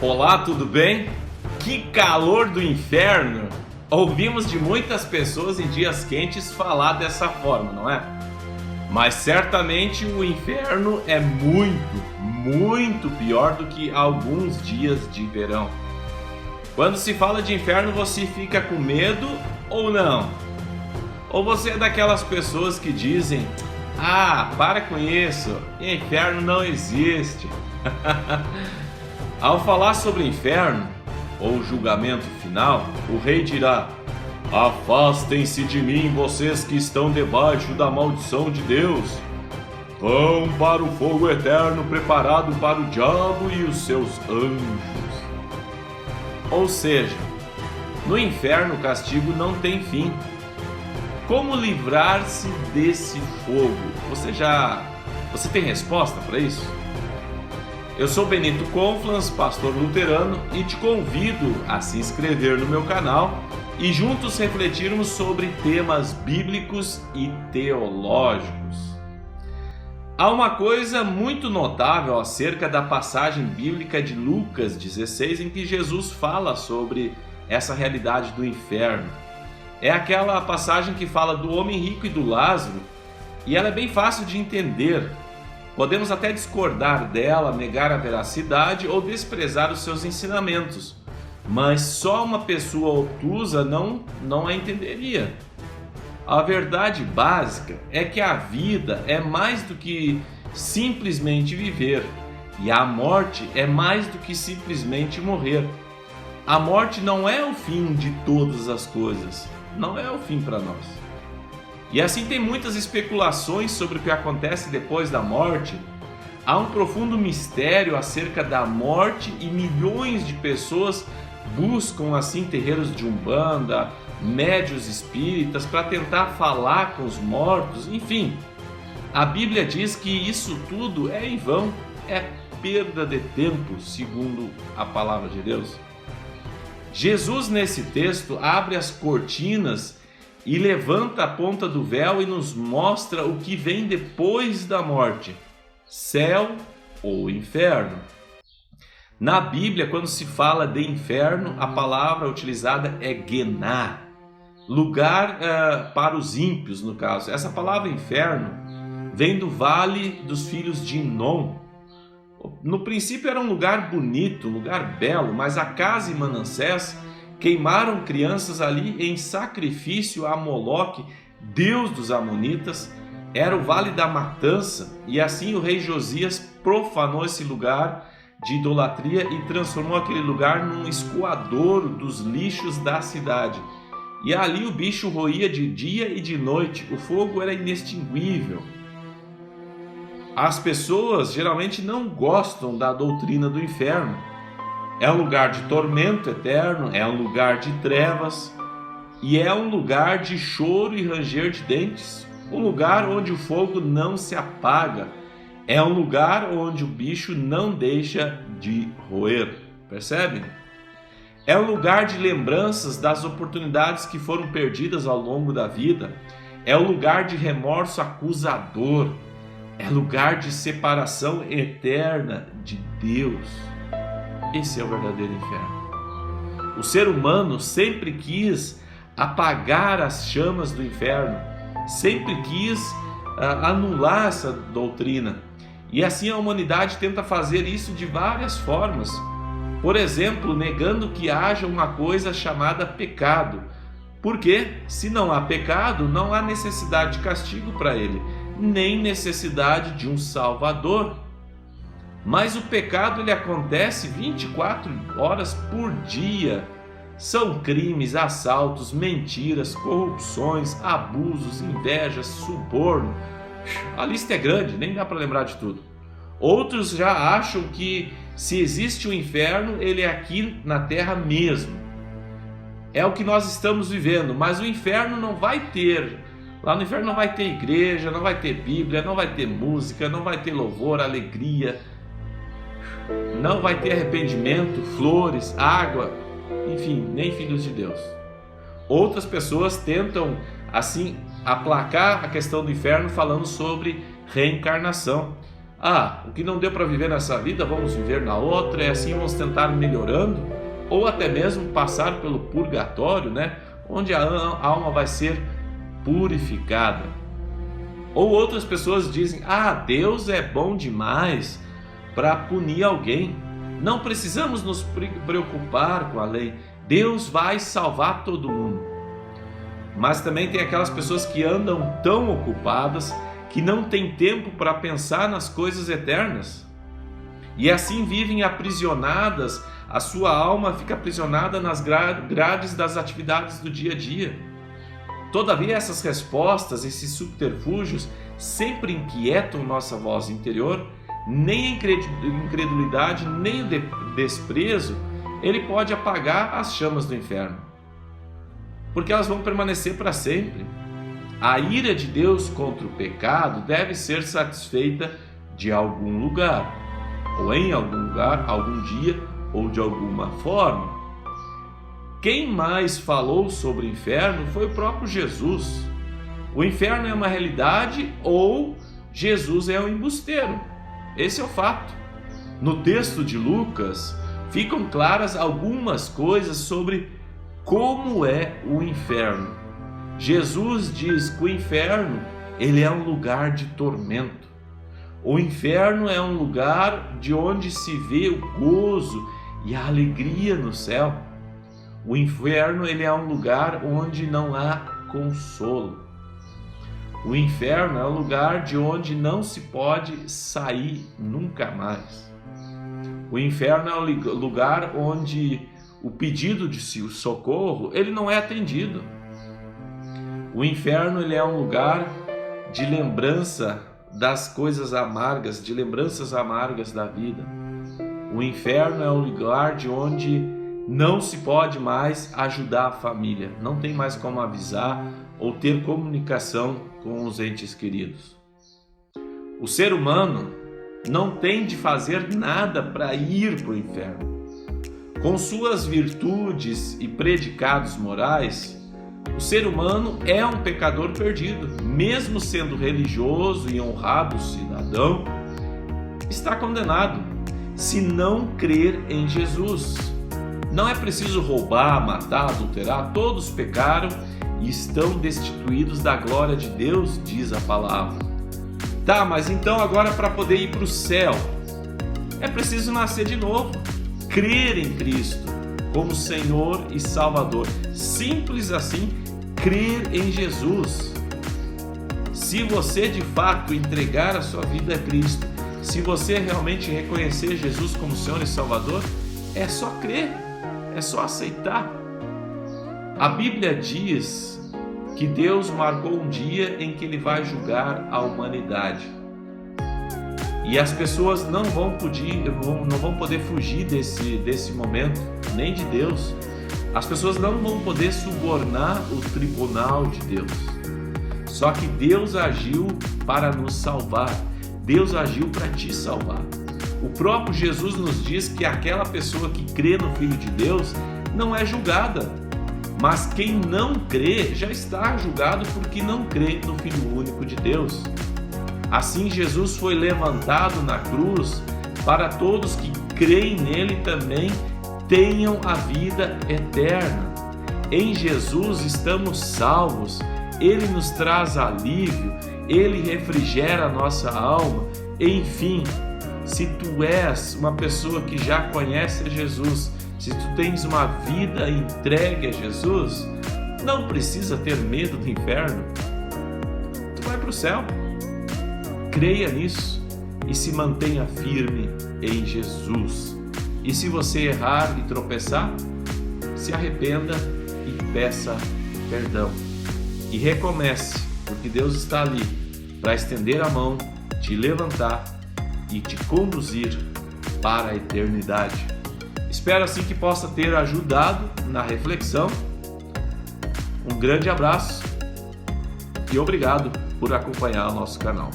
Olá, tudo bem? Que calor do inferno! Ouvimos de muitas pessoas em dias quentes falar dessa forma, não é? Mas certamente o inferno é muito pior do que alguns dias de verão. Quando se fala de inferno, você fica com medo ou não? Ou você é daquelas pessoas que dizem: "Ah, para com isso, inferno não existe"? Ao falar sobre inferno ou julgamento final, o rei dirá: "Afastem-se de mim, vocês que estão debaixo da maldição de Deus. Vão para o fogo eterno preparado para o diabo e os seus anjos." Ou seja, no inferno o castigo não tem fim. Como livrar-se desse fogo? Você tem resposta para isso? Eu sou Benito Conflans, pastor luterano, e te convido a se inscrever no meu canal e juntos refletirmos sobre temas bíblicos e teológicos. Há uma coisa muito notável acerca da passagem bíblica de Lucas 16, em que Jesus fala sobre essa realidade do inferno. É aquela passagem que fala do homem rico e do Lázaro, e ela é bem fácil de entender. Podemos até discordar dela, negar a veracidade ou desprezar os seus ensinamentos, mas só uma pessoa obtusa não a entenderia. A verdade básica é que a vida é mais do que simplesmente viver, e a morte é mais do que simplesmente morrer. A morte não é o fim de todas as coisas, não é o fim para nós. E assim tem muitas especulações sobre o que acontece depois da morte. Há um profundo mistério acerca da morte e milhões de pessoas buscam assim terreiros de umbanda, médios espíritas para tentar falar com os mortos, enfim. A Bíblia diz que isso tudo é em vão, é perda de tempo, segundo a palavra de Deus. Jesus nesse texto abre as cortinas e levanta a ponta do véu e nos mostra o que vem depois da morte: céu ou inferno. Na Bíblia, quando se fala de inferno, a palavra utilizada é Gená, lugar para os ímpios, no caso. Essa palavra inferno vem do Vale dos Filhos de Inom. No princípio era um lugar bonito, um lugar belo, mas Acás e Manassés queimaram crianças ali em sacrifício a Moloque, deus dos amonitas. Era o Vale da Matança, e assim o rei Josias profanou esse lugar de idolatria e transformou aquele lugar num escoadouro dos lixos da cidade. E ali o bicho roía de dia e de noite, o fogo era inextinguível. As pessoas geralmente não gostam da doutrina do inferno. É um lugar de tormento eterno, é um lugar de trevas e é um lugar de choro e ranger de dentes. Um lugar onde o fogo não se apaga. É um lugar onde o bicho não deixa de roer. Percebem? É um lugar de lembranças das oportunidades que foram perdidas ao longo da vida. É um lugar de remorso acusador. É lugar de separação eterna de Deus. Esse é o verdadeiro inferno. O ser humano sempre quis apagar as chamas do inferno, sempre quis anular essa doutrina. E assim a humanidade tenta fazer isso de várias formas. Por exemplo, negando que haja uma coisa chamada pecado. Porque se não há pecado, não há necessidade de castigo para ele, nem necessidade de um salvador. Mas o pecado ele acontece 24 horas por dia. São crimes, assaltos, mentiras, corrupções, abusos, invejas, suborno. A lista é grande, nem dá para lembrar de tudo. Outros já acham que se existe o inferno, ele é aqui na terra mesmo. É o que nós estamos vivendo, mas o inferno não vai ter. Lá no inferno não vai ter igreja, não vai ter Bíblia, não vai ter música, não vai ter louvor, alegria. Não vai ter arrependimento, flores, água, enfim, nem filhos de Deus. Outras pessoas tentam, assim, aplacar a questão do inferno falando sobre reencarnação. o que não deu para viver nessa vida, vamos viver na outra, e assim vamos tentar melhorando, ou até mesmo passar pelo purgatório, né? Onde a alma vai ser purificada. Ou outras pessoas dizem, Deus é bom demais para punir alguém. Não precisamos nos preocupar com a lei. Deus vai salvar todo mundo. Mas também tem aquelas pessoas que andam tão ocupadas que não têm tempo para pensar nas coisas eternas. E assim vivem aprisionadas, a sua alma fica aprisionada nas grades das atividades do dia a dia. Todavia, essas respostas, esses subterfúgios, sempre inquietam nossa voz interior. Nem a incredulidade, nem o desprezo, ele pode apagar as chamas do inferno, porque elas vão permanecer para sempre. A ira de Deus contra o pecado deve ser satisfeita de algum lugar, ou em algum lugar, algum dia, ou de alguma forma. Quem mais falou sobre o inferno foi o próprio Jesus. O inferno é uma realidade ou Jesus é um embusteiro. Esse é o fato. No texto de Lucas ficam claras algumas coisas sobre como é o inferno. Jesus diz que o inferno ele é um lugar de tormento. O inferno é um lugar de onde se vê o gozo e a alegria no céu. O inferno ele é um lugar onde não há consolo. O inferno é um lugar de onde não se pode sair nunca mais. O inferno é um lugar onde o pedido de socorro ele não é atendido. O inferno ele é um lugar de lembrança das coisas amargas, de lembranças amargas da vida. O inferno é um lugar de onde não se pode mais ajudar a família, não tem mais como avisar ou ter comunicação com os entes queridos. O ser humano não tem de fazer nada para ir para o inferno. Com suas virtudes e predicados morais, o ser humano é um pecador perdido, mesmo sendo religioso e honrado cidadão, está condenado se não crer em Jesus. Não é preciso roubar, matar, adulterar, todos pecaram e estão destituídos da glória de Deus, diz a palavra. Mas então agora para poder ir para o céu, é preciso nascer de novo, crer em Cristo como Senhor e Salvador. Simples assim, crer em Jesus. Se você de fato entregar a sua vida a Cristo, se você realmente reconhecer Jesus como Senhor e Salvador, é só crer, é só aceitar. A Bíblia diz que Deus marcou um dia em que Ele vai julgar a humanidade. E as pessoas não vão poder fugir desse momento, nem de Deus. As pessoas não vão poder subornar o tribunal de Deus. Só que Deus agiu para nos salvar. Deus agiu para te salvar. O próprio Jesus nos diz que aquela pessoa que crê no Filho de Deus não é julgada. Mas quem não crê já está julgado porque não crê no Filho único de Deus. Assim Jesus foi levantado na cruz para todos que creem nele também tenham a vida eterna. Em Jesus estamos salvos, Ele nos traz alívio, Ele refrigera a nossa alma. Enfim, se tu és uma pessoa que já conhece Jesus, se tu tens uma vida entregue a Jesus, não precisa ter medo do inferno. Tu vai para o céu. Creia nisso e se mantenha firme em Jesus. E se você errar e tropeçar, se arrependa e peça perdão. E recomece, porque Deus está ali para estender a mão, te levantar e te conduzir para a eternidade. Espero assim que possa ter ajudado na reflexão. Um grande abraço e obrigado por acompanhar o nosso canal.